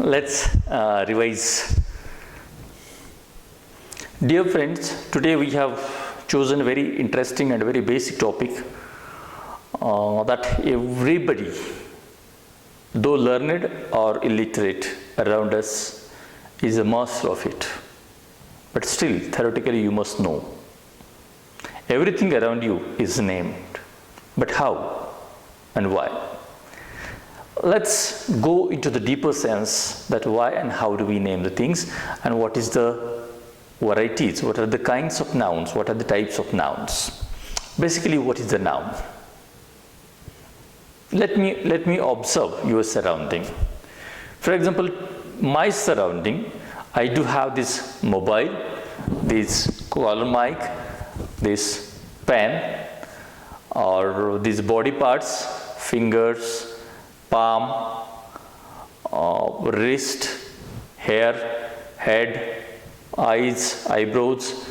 Let's revise. Dear friends, today we have chosen a very interesting and very basic topic that everybody, though learned or illiterate around us, is a master of it. But still, theoretically, you must know. Everything around you is named. But how and why? Let's go into the deeper sense that why and how do we name the things, and what is the varieties, what are the kinds of nouns, what are the types of nouns. Basically, what is the noun? Let me observe your surrounding. For example, my surrounding, I do have this mobile, this collar mic, this pen, or these body parts, fingers, palm, wrist, hair, head, eyes, eyebrows,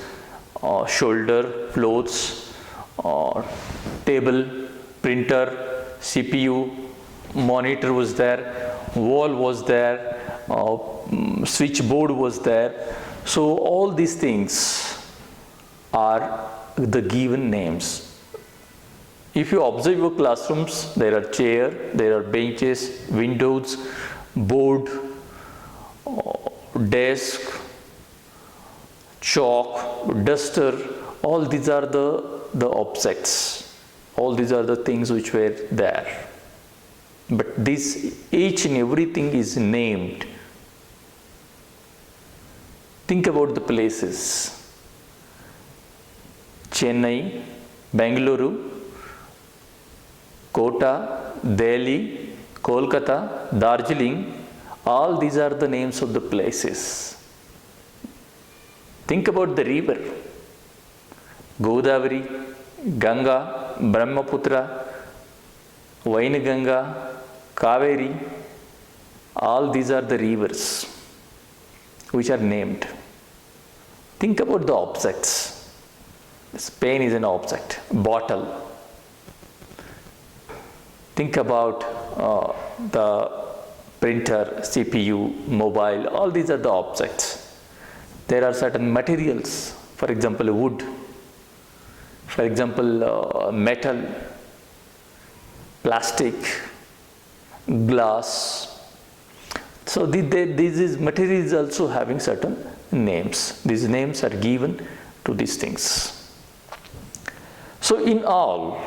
shoulder, clothes, table, printer, CPU, monitor was there, wall was there, switchboard was there. So all these things are the given names. If you observe your classrooms, there are chairs, there are benches, windows, board, desk, chalk, duster. All these are the objects. All these are the things which were there. But this, each and everything is named. Think about the places. Chennai, Bengaluru, Kota, Delhi, Kolkata, Darjeeling, all these are the names of the places. Think about the river. Godavari, Ganga, Brahmaputra, Vainganga, Kaveri, all these are the rivers which are named. Think about the objects. This pen is an object, bottle. Think about the printer, CPU, mobile, all these are the objects. There are certain materials, for example, wood, for example, metal, plastic, glass. So these materials also having certain names. These names are given to these things. So in all,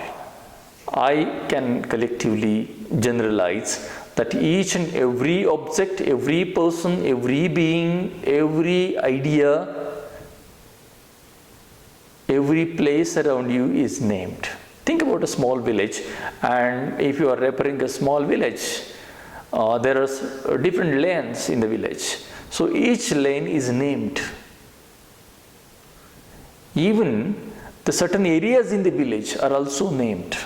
I can collectively generalize that each and every object, every person, every being, every idea, every place around you is named. Think about a small village, and if you are referring a small village, there are different lanes in the village. So each lane is named. Even the certain areas in the village are also named.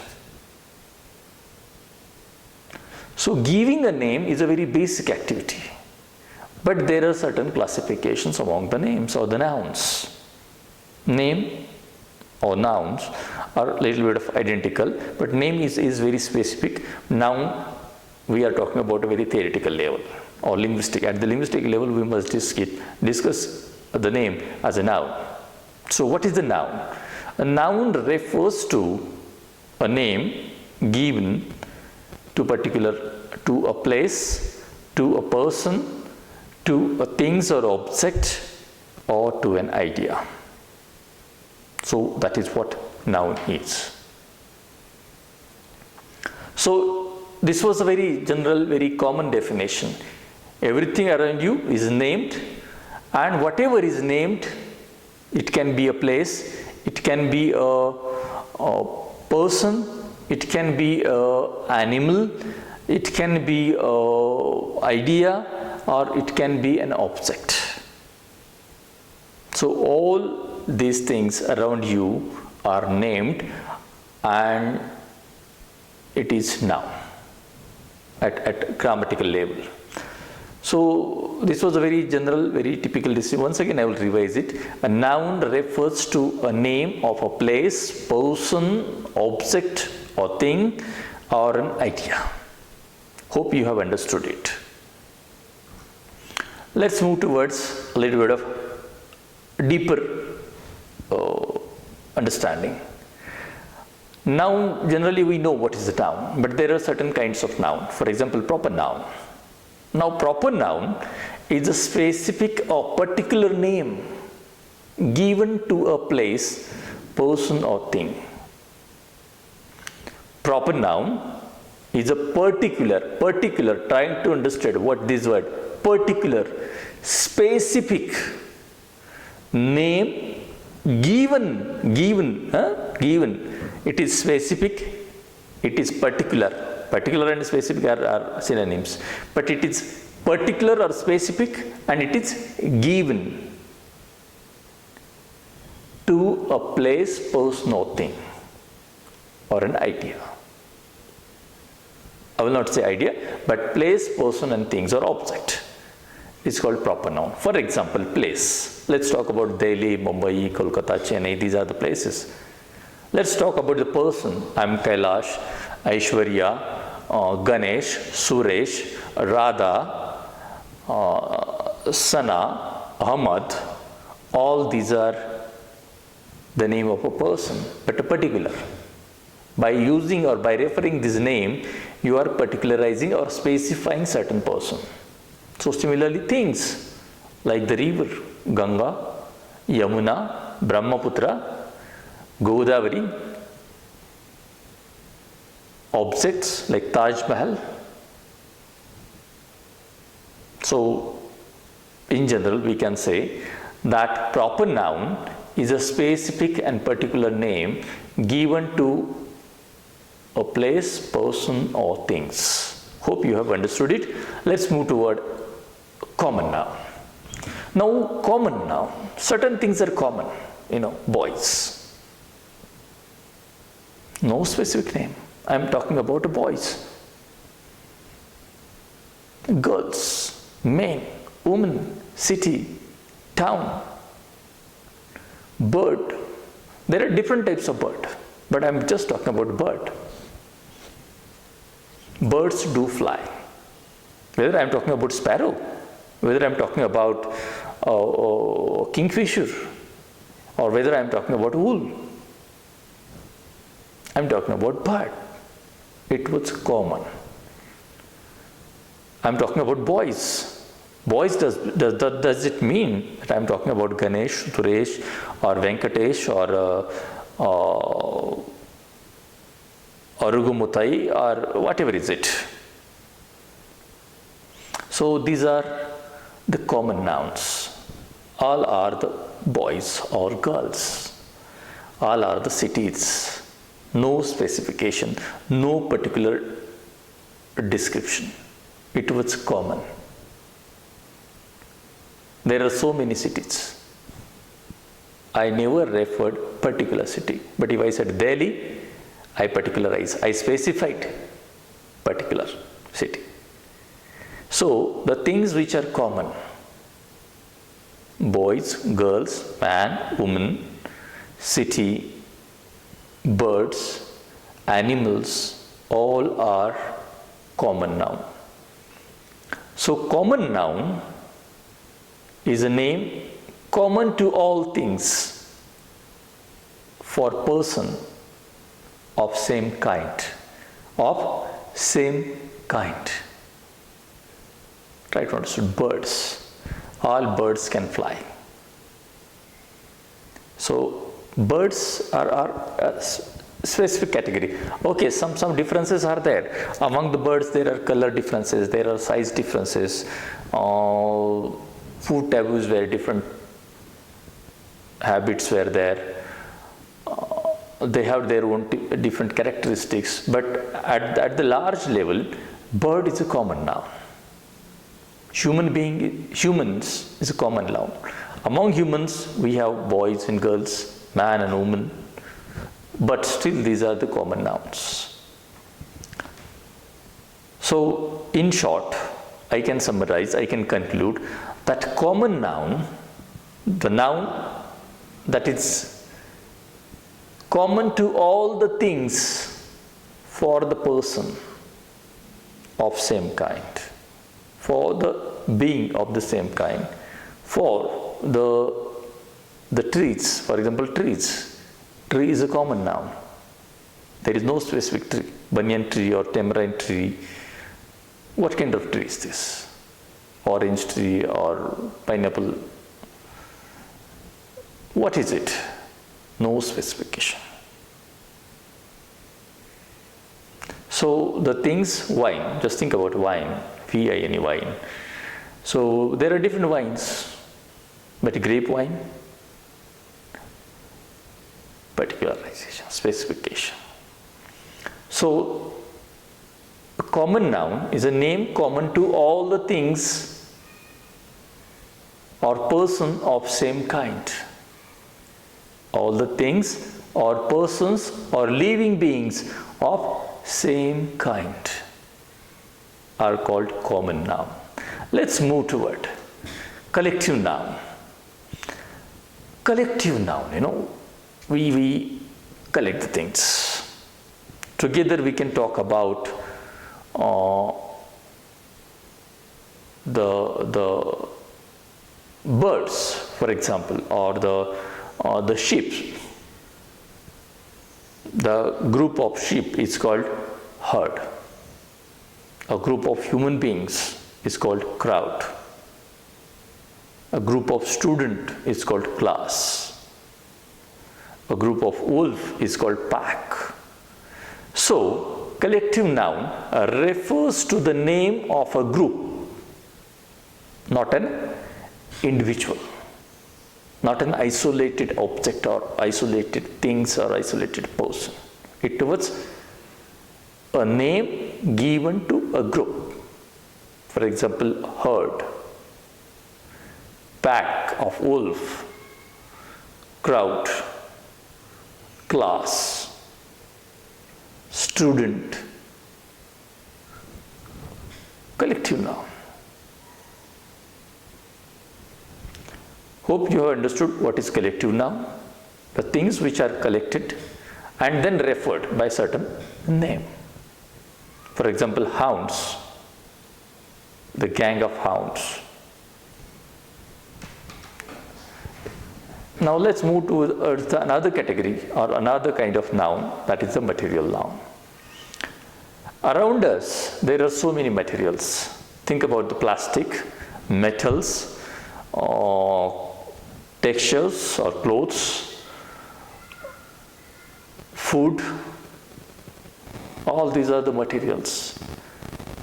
So giving a name is a very basic activity, but there are certain classifications among the names or the nouns. Name or nouns are a little bit of identical, but name is very specific. Noun, we are talking about a very theoretical level or linguistic. At the linguistic level, we must discuss the name as a noun. So what is the noun? A noun refers to a name given to a place, to a person, to a things or object, or to an idea. So that is what noun is. So this was a very general, very common definition. Everything around you is named, and whatever is named, it can be a place, it can be a person, it can be an animal, it can be an idea, or it can be an object. So all these things around you are named, and it is noun at grammatical level. So this was a very general, very typical decision. Once again, I will revise it. A noun refers to a name of a place, person, object, or thing, or an idea. Hope you have understood it. Let's move towards a little bit of deeper understanding. Noun, generally we know what is a noun, but there are certain kinds of noun. For example, proper noun. Now, proper noun is a specific or particular name given to a place, person or thing. Proper noun is a particular, trying to understand what this word, particular, specific name given. It is specific, it is particular. Particular and specific are synonyms, but it is particular or specific and it is given to a place, person or thing or an idea. I will not say idea, but place, person and things or object. It's called proper noun. For example, place. Let's talk about Delhi, Mumbai, Kolkata, Chennai. These are the places. Let's talk about the person. I'm Kailash, Aishwarya, Ganesh, Suresh, Radha, Sana, Ahmad. All these are the name of a person, but a particular. By using or by referring this name, you are particularizing or specifying certain person. So similarly, things like the river, Ganga, Yamuna, Brahmaputra, Godavari, objects like Taj Mahal. So in general, we can say that proper noun is a specific and particular name given to a place, person or things. Hope you have understood it. Let's move toward common noun. Now, common noun, certain things are common, boys. No specific name. I am talking about boys. Girls, men, women, city, town, bird. There are different types of bird, but I am just talking about bird. Birds do fly. Whether I am talking about sparrow, whether I am talking about kingfisher, or whether I am talking about wool, I am talking about bird. It was common. I am talking about boys. Boys, does it mean that I am talking about Ganesh, Suresh, or Venkatesh, or Rugumutai, or whatever is it? So these are the common nouns. All are the boys or girls. All are the cities. No specification, no particular description. It was common. There are so many cities. I never referred particular city, but if I said Delhi, I particularize, I specified particular city. So the things which are common, boys, girls, man, woman, city, birds, animals, all are common noun. So common noun is a name common to all things for person of same kind. Try to understand birds. All birds can fly. So birds are a specific category. Okay, some differences are there. Among the birds, there are color differences, there are size differences, food taboos were different, habits were there. They have their own different characteristics, but at the large level, bird is a common noun. Humans is a common noun. Among humans, we have boys and girls, man and woman, but still these are the common nouns. So, in short, I can summarize, I can conclude that common noun, the noun that is common to all the things for the person of same kind. for the being of the same kind. For the trees, for example, trees. Tree is a common noun. There is no specific tree, banyan tree or tamarind tree. What kind of tree is this? Orange tree or pineapple? What is it? No specification. So the things, wine, just think about wine, V-I-N-E, wine. So there are different wines, but grape wine, particularization, specification. So a common noun is a name common to all the things or person of same kind. All the things or persons or living beings of same kind are called common noun. Let's move toward collective noun. Collective noun, we collect the things. Together we can talk about the birds, for example, or the sheep. The group of sheep is called herd. A group of human beings is called crowd. A group of student is called class. A group of wolf is called pack. So, collective noun refers to the name of a group, not an individual, not an isolated object or isolated things or isolated person. It was a name given to a group. For example, herd, pack of wolf, crowd, class, student, collective noun. Hope you have understood what is collective noun. The things which are collected and then referred by certain name. For example, hounds, the gang of hounds. Now let's move to another category or another kind of noun, that is the material noun. Around us, there are so many materials. Think about the plastic, metals, textures or clothes, food, all these are the materials.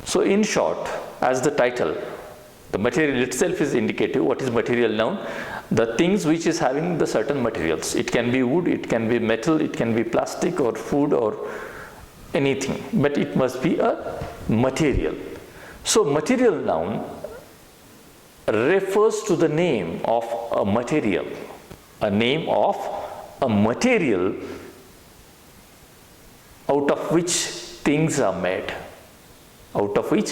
So in short, as the title, the material itself is indicative. What is material noun? The things which is having the certain materials. It can be wood, it can be metal, it can be plastic or food or anything, but it must be a material. So material noun refers to the name of a material, a name of a material out of which things are made, out of which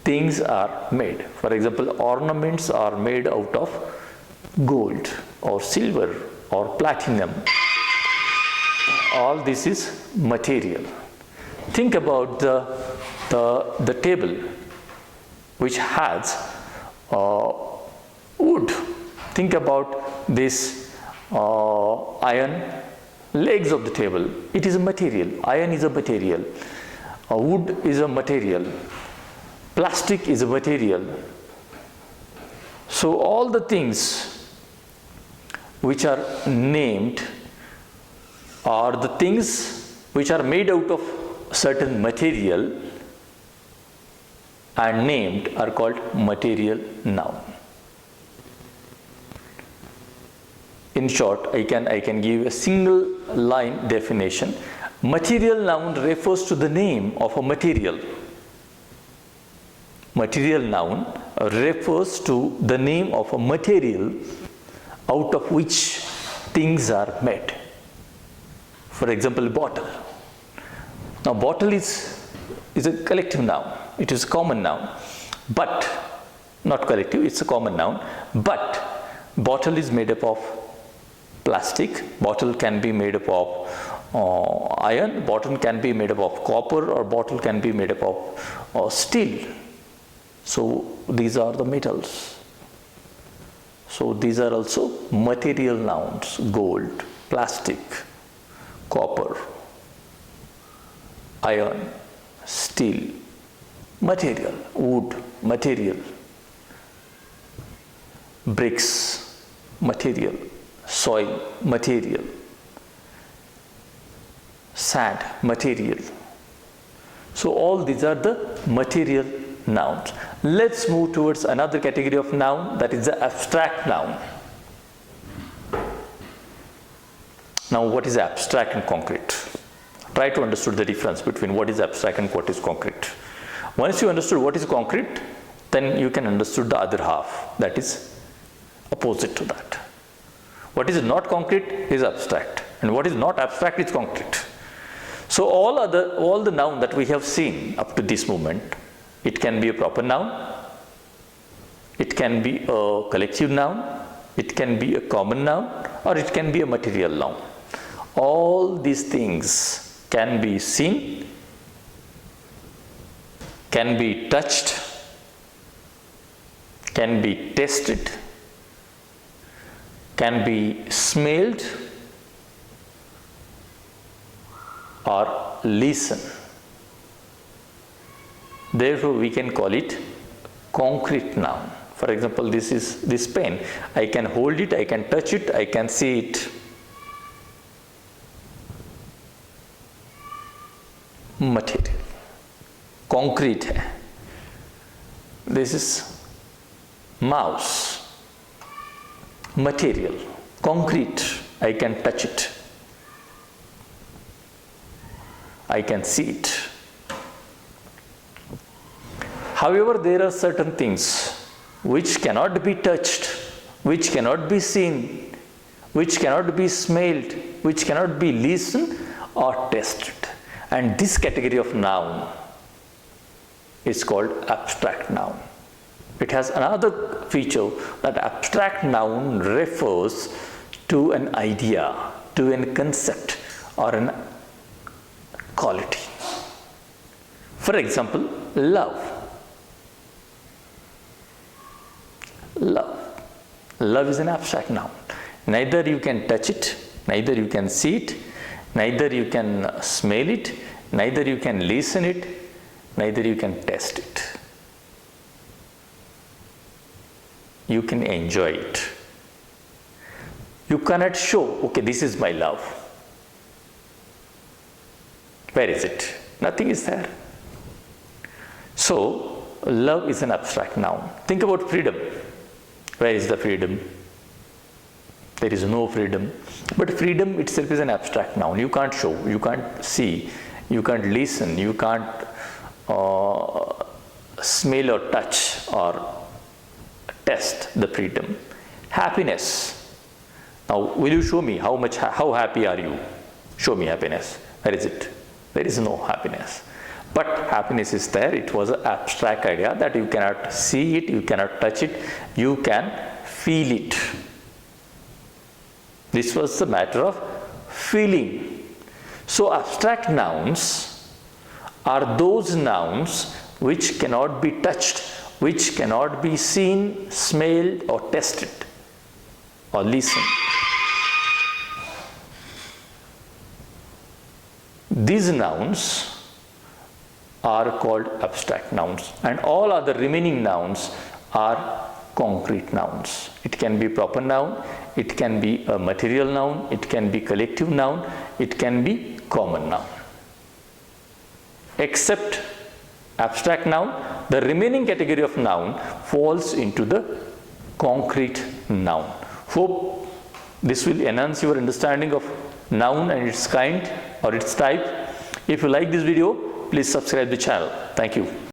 things are made. For example, ornaments are made out of gold or silver or platinum. All this is material. Think about the table which has wood. Think about this iron legs of the table. It is a material. Iron is a material. Wood is a material. Plastic is a material. So all the things which are named are the things which are made out of certain material and named are called material noun. In short, I can give a single line definition. Material noun refers to the name of a material. Material noun refers to the name of a material out of which things are made. For example, bottle. Now, bottle is a collective noun. It is a common noun, but not collective, it's a common noun. But bottle is made up of plastic, bottle can be made up of iron, bottle can be made up of copper, or bottle can be made up of steel. So these are the metals. So these are also material nouns: gold, plastic, copper, iron, steel, material, wood, material, bricks, material, soil, material, sand, material. So all these are the material nouns. Let's move towards another category of noun, that is the abstract noun. Now what is abstract and concrete? Try to understand the difference between what is abstract and what is concrete. Once you understood what is concrete, then you can understand the other half, that is opposite to that. What is not concrete is abstract, and what is not abstract is concrete. So all the noun that we have seen up to this moment, it can be a proper noun, it can be a collective noun, it can be a common noun, or it can be a material noun. All these things can be seen, can be touched, can be tasted, can be smelled, or listened. Therefore, we can call it concrete noun. For example, this is this pen. I can hold it, I can touch it, I can see it. Material. Concrete hai. This is mouse. Material. Concrete. I can touch it. I can see it. However, there are certain things which cannot be touched, which cannot be seen, which cannot be smelled, which cannot be listened or tasted. And this category of noun is called abstract noun. It has another feature, that abstract noun refers to an idea, to a concept or an quality. For example, love. Love. Love is an abstract noun. Neither you can touch it, neither you can see it, neither you can smell it, neither you can listen it, neither you can taste it. You can enjoy it. You cannot show, okay, this is my love. Where is it? Nothing is there. So, love is an abstract noun. Think about freedom. Where is the freedom? There is no freedom. But freedom itself is an abstract noun. You can't show, you can't see, you can't listen, you can't smell or touch or test the freedom. Happiness. Now, will you show me how happy are you? Show me happiness. Where is it? There is no happiness. But happiness is there. It was an abstract idea that you cannot see it, you cannot touch it, you can feel it. This was the matter of feeling. So abstract nouns are those nouns which cannot be touched, which cannot be seen, smelled or tasted or listened. These nouns are called abstract nouns, and all other remaining nouns are concrete nouns. It can be proper noun, it can be a material noun, it can be collective noun, it can be common noun. Except abstract noun, the remaining category of noun falls into the concrete noun. Hope this will enhance your understanding of noun and its kind or its type. If you like this video, please subscribe the channel. Thank you.